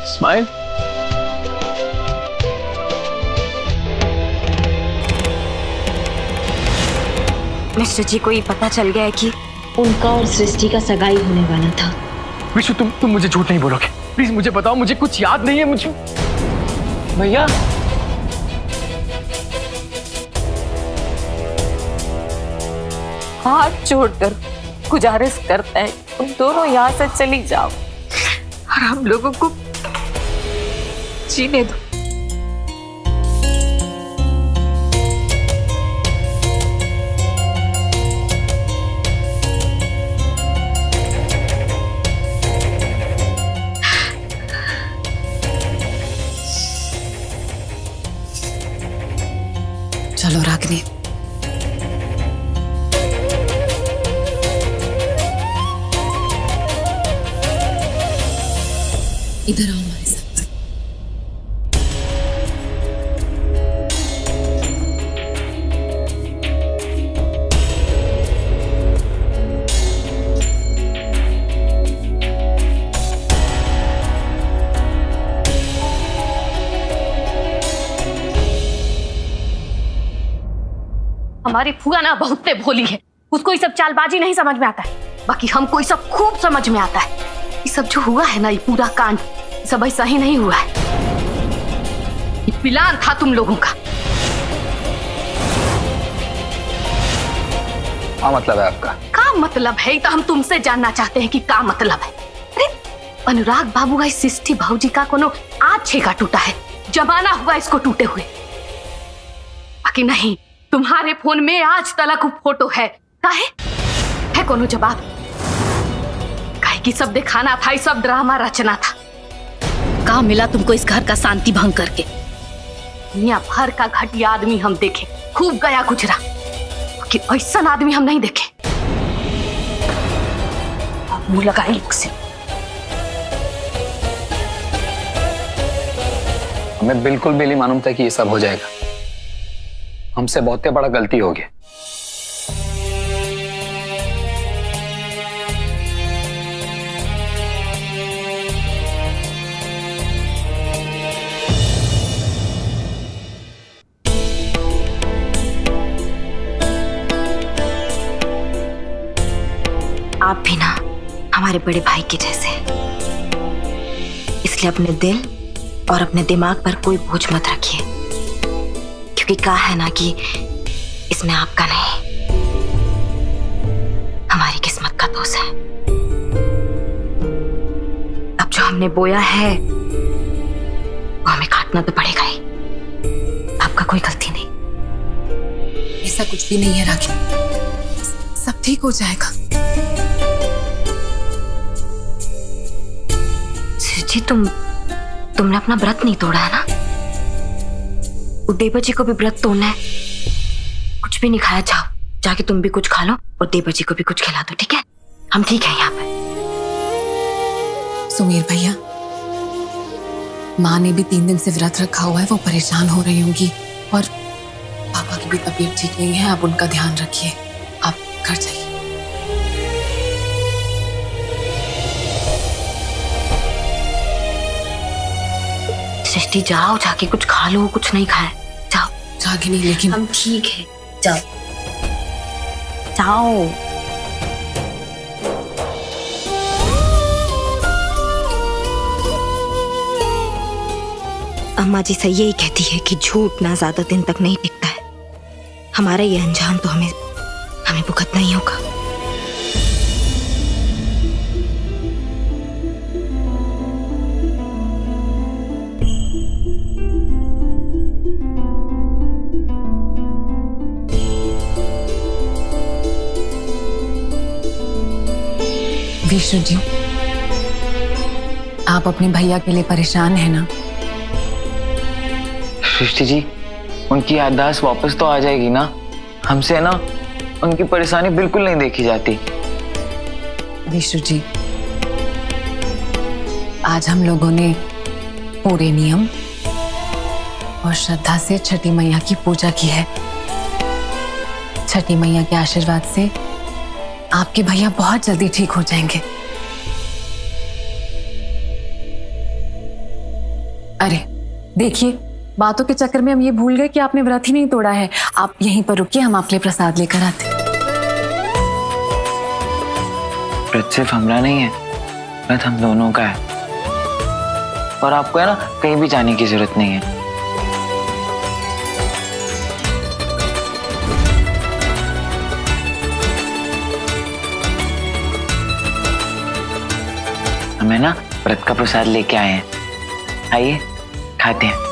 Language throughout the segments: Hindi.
स्माइल। मिस्टर जी को ये पता चल गया है कि उनका और सृष्टि का सगाई होने वाला था। विशु, तुम मुझे झूठ नहीं बोलोगे? प्लीज मुझे बताओ, मुझे कुछ याद नहीं है। मुझे भैया, हाथ जोड़कर गुजारिश करता है तुम दोनों यहाँ से चली जाओ और हम लोगों को जीने दो। चलो रागिनी, इधर आओ हमारे साथ। हमारी फूआ ना बहुत भोली है, उसको ये सब चालबाजी नहीं समझ में आता है, बाकी हमको ये सब खूब समझ में आता है। ये सब जो हुआ है ना, ये पूरा कांड सब ऐसा ही नहीं हुआ है, ये प्लान था तुम लोगों का। क्या मतलब है आपका? क्या मतलब है, तो हम तुमसे जानना चाहते हैं कि क्या मतलब है। अरे अनुराग बाबू का सृष्टि भाऊजी का कोनो आज छेका टूटा है, जमाना हुआ इसको टूटे हुए, बाकी नहीं। तुम्हारे फोन में आज तलक फोटो है, काहे है कोनो जवाब? काहे की सब दिखाना था, सब ड्रामा रचना था। का मिला तुमको इस घर का शांति भंग करके? दुनिया भर का घटिया आदमी हम देखे, खूब गया गुजरा, कि ऐसा आदमी हम नहीं देखे। मुंह लगाई लोग से। हमें बिल्कुल भी नहीं मालूम था कि ये सब हो जाएगा। हमसे बहुत बड़ा गलती हो गई। आप भी ना हमारे बड़े भाई के जैसे, इसलिए अपने दिल और अपने दिमाग पर कोई बोझ मत रखिए, क्योंकि कहा है ना कि इसमें आपका नहीं, हमारी किस्मत का दोष है। अब जो हमने बोया है वो हमें काटना तो पड़ेगा ही, आपका कोई गलती नहीं। ऐसा कुछ भी नहीं है रागिनी, सब ठीक हो जाएगा। जी तुमने अपना व्रत नहीं तोड़ा है ना? देवर जी को भी व्रत तोड़ना है, कुछ भी नहीं खाया, जाओ जाके तुम भी कुछ खा लो और देवर जी को भी कुछ खिला दो, ठीक है? हम ठीक है यहाँ पे। सुमीर भैया, माँ ने भी 3 दिन से व्रत रखा हुआ है, वो परेशान हो रही होंगी, और पापा की भी तबीयत ठीक नहीं है, आप उनका ध्यान रखिए, आप घर जाइए। सृष्टि जाओ, जाके कुछ खा लो, कुछ नहीं खाए, जाओ। रागिनी लेकिन हम ठीक है, जाओ जाओ। अम्मा जी से यही कहती है कि झूठ ना ज्यादा दिन तक नहीं टिकता है। हमारा ये अंजाम तो हमें भुगतना ही होगा। विष्णु जी, आप अपने भैया के लिए परेशान हैं ना? सृष्टि जी, उनकी याददाश्त वापस तो आ जाएगी ना? हमसे ना उनकी परेशानी बिल्कुल नहीं देखी जाती। विष्णु जी, आज हम लोगों ने पूरे नियम और श्रद्धा से छठी मैया की पूजा की है। छठी मैया के आशीर्वाद से आपके भैया बहुत जल्दी ठीक हो जाएंगे। अरे देखिए, बातों के चक्कर में हम ये भूल गए कि आपने व्रत ही नहीं तोड़ा है। आप यहीं पर रुकिए, हम आपके लिए प्रसाद लेकर आते हैं। व्रत सिर्फ हमारा नहीं है, व्रत हम दोनों का है। और आपको है ना कहीं भी जाने की जरूरत नहीं है। हमें ना व्रत का प्रसाद लेके आए हैं, आइए खाते हैं।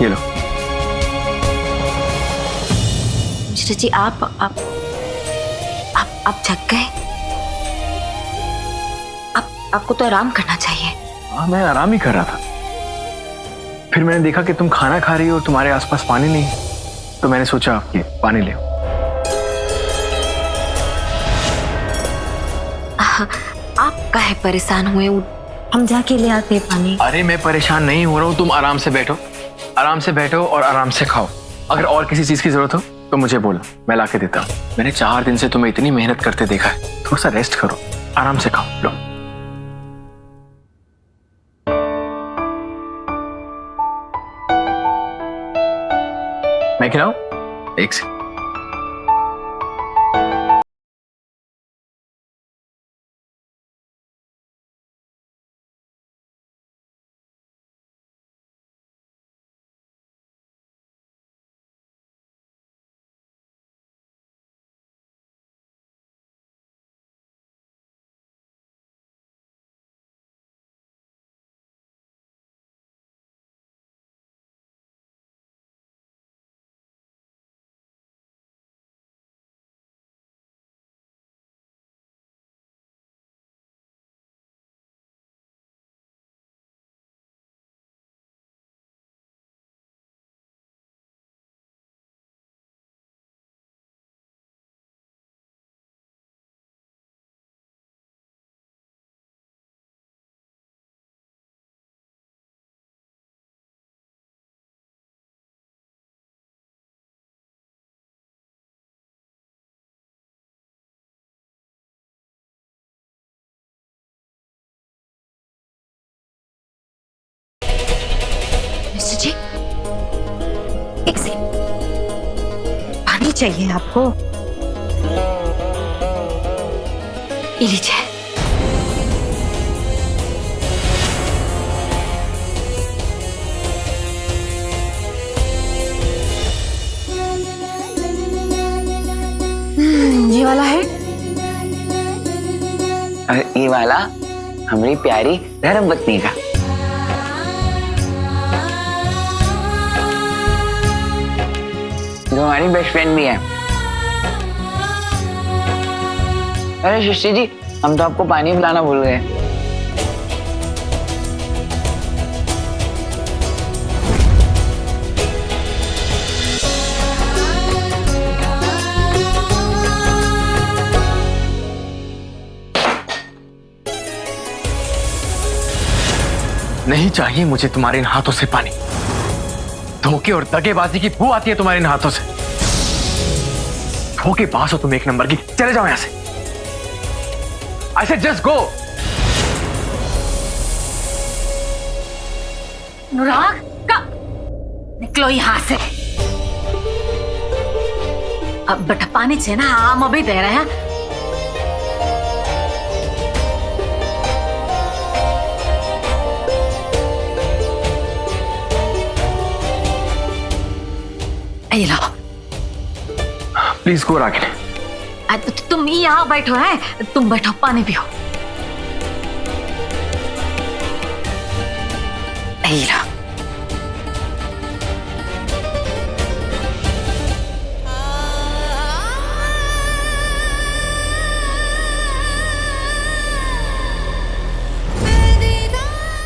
ये लो। जीजा जी आप जग गए? आपको तो आराम करना चाहिए। हाँ, मैं आराम ही कर रहा था। फिर मैंने देखा कि तुम खाना खा रही हो और तुम्हारे आसपास पानी नहीं है, तो मैंने सोचा कि पानी ले आओ। आप काहे परेशान हुए? हम जाके ले आते पानी। अरे मैं परेशान नहीं हो रहा हूँ, तुम आराम से बैठो, आराम से बैठो और आराम से खाओ। अगर और किसी चीज की जरूरत हो तो मुझे बोलो, मैं ला के देता हूँ। मैंने 4 दिन से तुम्हें इतनी मेहनत करते देखा है, थोड़ा सा रेस्ट करो, आराम से खाओ। लो। मैं खिलाऊं? एक से। जी, एक सेकंड, पानी चाहिए आपको? ये लीजिए। ये वाला है? और ये वाला हमारी प्यारी धर्मपत्नी का। जो हमारी बेस्ट फ्रेंड भी है। अरे सृष्टि जी, हम तो आपको पानी पिलाना भूल गए। नहीं चाहिए मुझे तुम्हारे इन हाथों से पानी। धोखे और दगेबाजी की बू आती है तुम्हारे इन हाथों से। धोखे पास हो तुम एक नंबर की। चले जाओ यहां से। I said just go. अनुराग का निकलो यहाँ से। अब बेटा पानी चाहिए ना, हम अभी दे रहे हैं। ये लो। Please go Ragini. तुम यहाँ बैठो है, तुम बैठो पानी पियो। ये लो।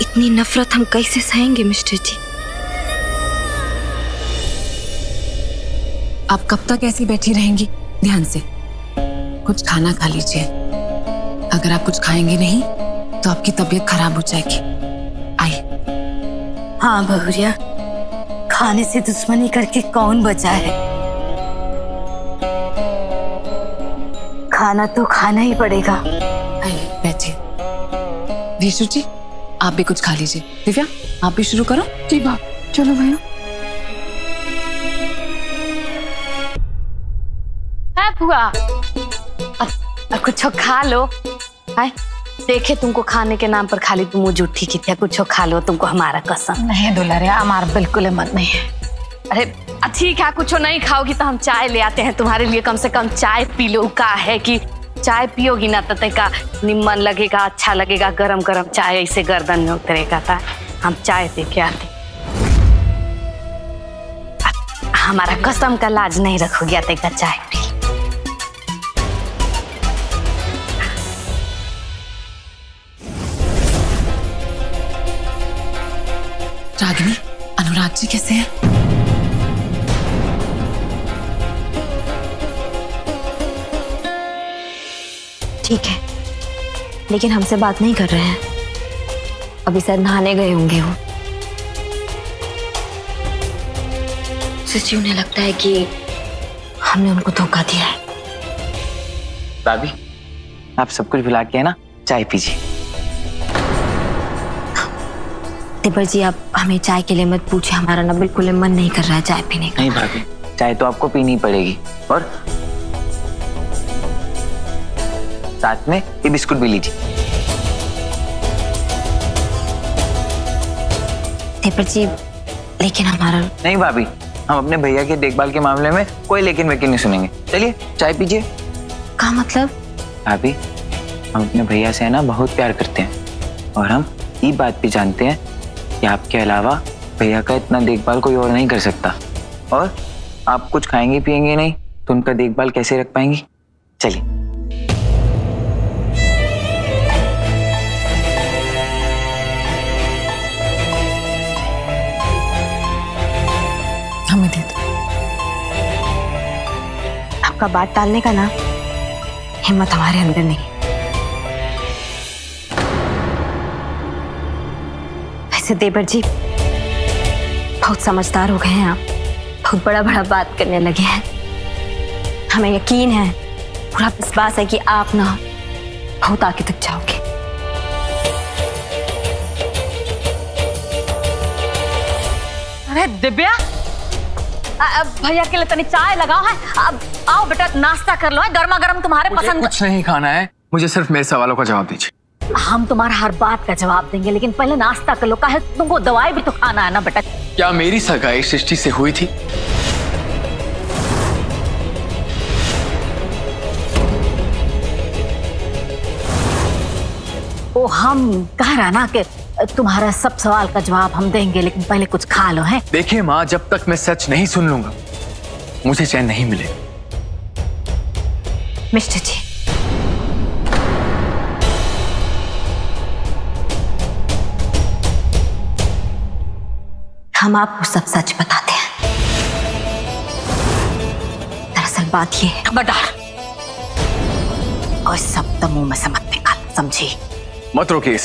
इतनी नफरत हम कैसे सहेंगे मिस्टर जी? आप कब तक ऐसी बैठी रहेंगी? ध्यान से कुछ खाना खा लीजिए। अगर आप कुछ खाएंगे नहीं तो आपकी तबीयत खराब हो जाएगी। आइए। हाँ बहुरिया, खाने से दुश्मनी करके कौन बचा है? खाना तो खाना ही पड़ेगा। आइए बैठिए। विशु जी, आप भी कुछ खा लीजिए। दिव्या, आप भी शुरू करो। जी बाप, चलो भैया। हुआ अब कुछ खा लो। हाय देखे तुमको खाने के नाम पर खाली तुम मुंह जूठी की थी। कुछ खा लो, तुमको हमारा कसम। नहीं दुलारे, हमारा बिल्कुल मन नहीं है। अरे ठीक है, कुछ नहीं खाओगी तो हम चाय ले आते हैं तुम्हारे लिए। कम से कम चाय पी लो। का है कि चाय पियोगी ना तो का निम्न लगेगा, अच्छा लगेगा। गरम गरम चाय ऐसे गर्दन में उतरेगा। था हम चाय दे के आते। हमारा कसम का लाज नहीं रखोगी। आते का चाय पी। रागिनी, अनुराग जी कैसे हैं? ठीक है, लेकिन हमसे बात नहीं कर रहे हैं। अभी शायद नहाने गए होंगे वो। सच्ची उन्हें लगता है कि हमने उनको धोखा दिया है। भाभी, आप सब कुछ भुला के है ना, चाय पीजिए। तिब्बर जी, आप हमें चाय के लिए मत पूछिए। हमारा ना बिल्कुल मन नहीं कर रहा है चाय पीने का। नहीं भाभी, चाय तो आपको पीनी पड़ेगी। और साथ में ये बिस्कुट भी लीजिए। तिब्बर जी, लेकिन हमारा। नहीं भाभी, हम अपने भैया के देखभाल के मामले में कोई लेकिन वेकिन नहीं सुनेंगे। चलिए चाय पीजिए। क्या मतलब? भाभी, हम अपने भैया से है ना बहुत प्यार करते हैं। और हम ये बात भी जानते हैं कि आपके अलावा भैया का इतना देखभाल कोई और नहीं कर सकता। और आप कुछ खाएंगे पिएंगे नहीं तो उनका देखभाल कैसे रख पाएंगी? चलिए। हमें दे दो। आपका बात टालने का ना हिम्मत हमारे अंदर नहीं। वैसे देवर जी बहुत समझदार हो गए हैं आप। बहुत बड़ा बड़ा बात करने लगे हैं। हमें यकीन है, पूरा विश्वास है कि आप ना बहुत आगे तक जाओगे। अरे दिव्या, भैया के लिए तनी चाय लगाओ है। अब आओ बेटा, नाश्ता कर लो है, गर्मा गर्म तुम्हारे मुझे पसंद। कुछ नहीं खाना है, मुझे सिर्फ मेरे सवालों का जवाब दीजिए। हम तुम्हारा हर बात का जवाब देंगे, लेकिन पहले नाश्ता कर लो। काहे तुमको दवाई भी तो खाना है ना बेटा। क्या मेरी सगाई सृष्टि से हुई थी? वो हम कह रहा ना कि तुम्हारा सब सवाल का जवाब हम देंगे, लेकिन पहले कुछ खा लो है। देखिए माँ, जब तक मैं सच नहीं सुन लूंगा मुझे चैन नहीं मिलेगा। मिस्टर जी, हम आपको सब सच बताते हैं। दरअसल बात ये है। खबरदार, कोई शब्द मुंह में से मत निकाल, समझी? मत रोकिए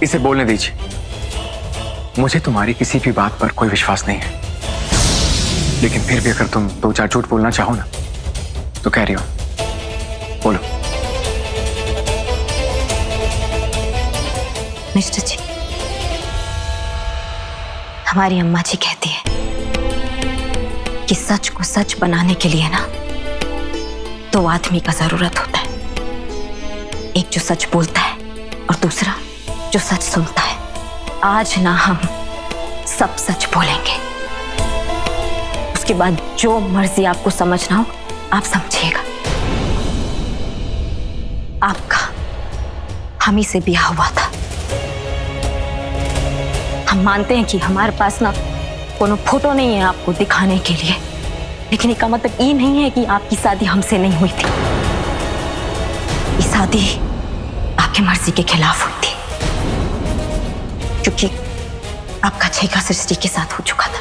इसे बोलने दीजिए। मुझे तुम्हारी किसी भी बात पर कोई विश्वास नहीं है, लेकिन फिर भी अगर तुम दो चार झूठ बोलना चाहो ना तो कह रही हो, बोलो। मिस्टर जी, हमारी अम्मा जी कहती है कि सच को सच बनाने के लिए ना दो आदमी का जरूरत होता है, एक जो सच बोलता है और दूसरा जो सच सुनता है। आज ना हम सब सच बोलेंगे, उसके बाद जो मर्जी आपको समझना हो आप समझिएगा। आपका हम ही से ब्याह हुआ था। हम मानते हैं कि हमारे पास ना कोनो फोटो नहीं है आपको दिखाने के लिए, लेकिन इसका मतलब ये नहीं है कि आपकी शादी हमसे नहीं हुई थी। ये शादी आपकी मर्जी के खिलाफ हुई थी, क्योंकि आपका छेका सृष्टि के साथ हो चुका था।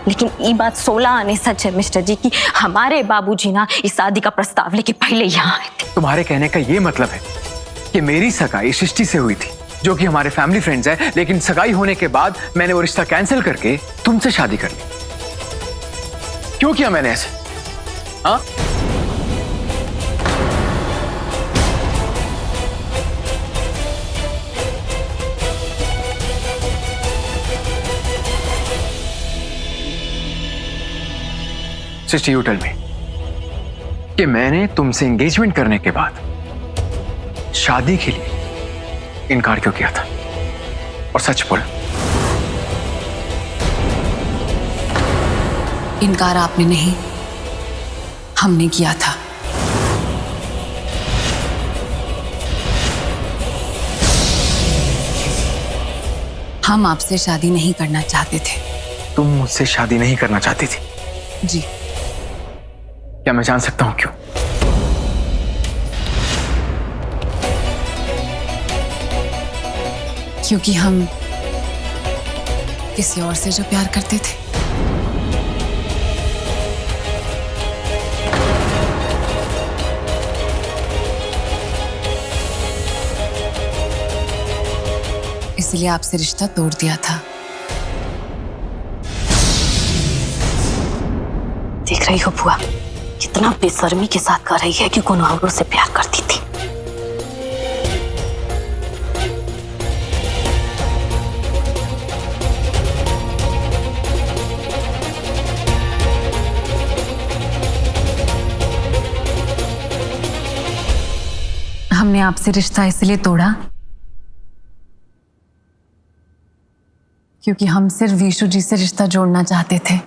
लेकिन ये बात 16 आने सच है मिस्टर जी कि हमारे बाबूजी ना इस शादी का प्रस्ताव लेके पहले यहाँ आए थे। तुम्हारे कहने का ये मतलब है कि मेरी सगाई सृष्टि से हुई थी, जो कि हमारे फैमिली फ्रेंड्स है, लेकिन सगाई होने के बाद मैंने वो रिश्ता कैंसिल करके तुमसे शादी कर ली। क्यों किया मैंने ऐसे? हाँ, सृष्टि, यू टेल मी कि मैंने तुमसे एंगेजमेंट करने के बाद शादी के लिए इनकार क्यों किया था? और सच बोल। इनकार आपने नहीं, हमने किया था। हम आपसे शादी नहीं करना चाहते थे। तुम मुझसे शादी नहीं करना चाहती थी? जी। क्या मैं जान सकता हूं क्यों? क्योंकि हम किसी और से जो प्यार करते थे। इसलिए आपसे रिश्ता तोड़ दिया था। देख रही हो बुआ, कितना बेशर्मी के साथ कर रही है कि कोनो औरों से प्यार करती थी। हमने आपसे रिश्ता इसलिए तोड़ा क्योंकि हम सिर्फ विशु जी से रिश्ता जोड़ना चाहते थे।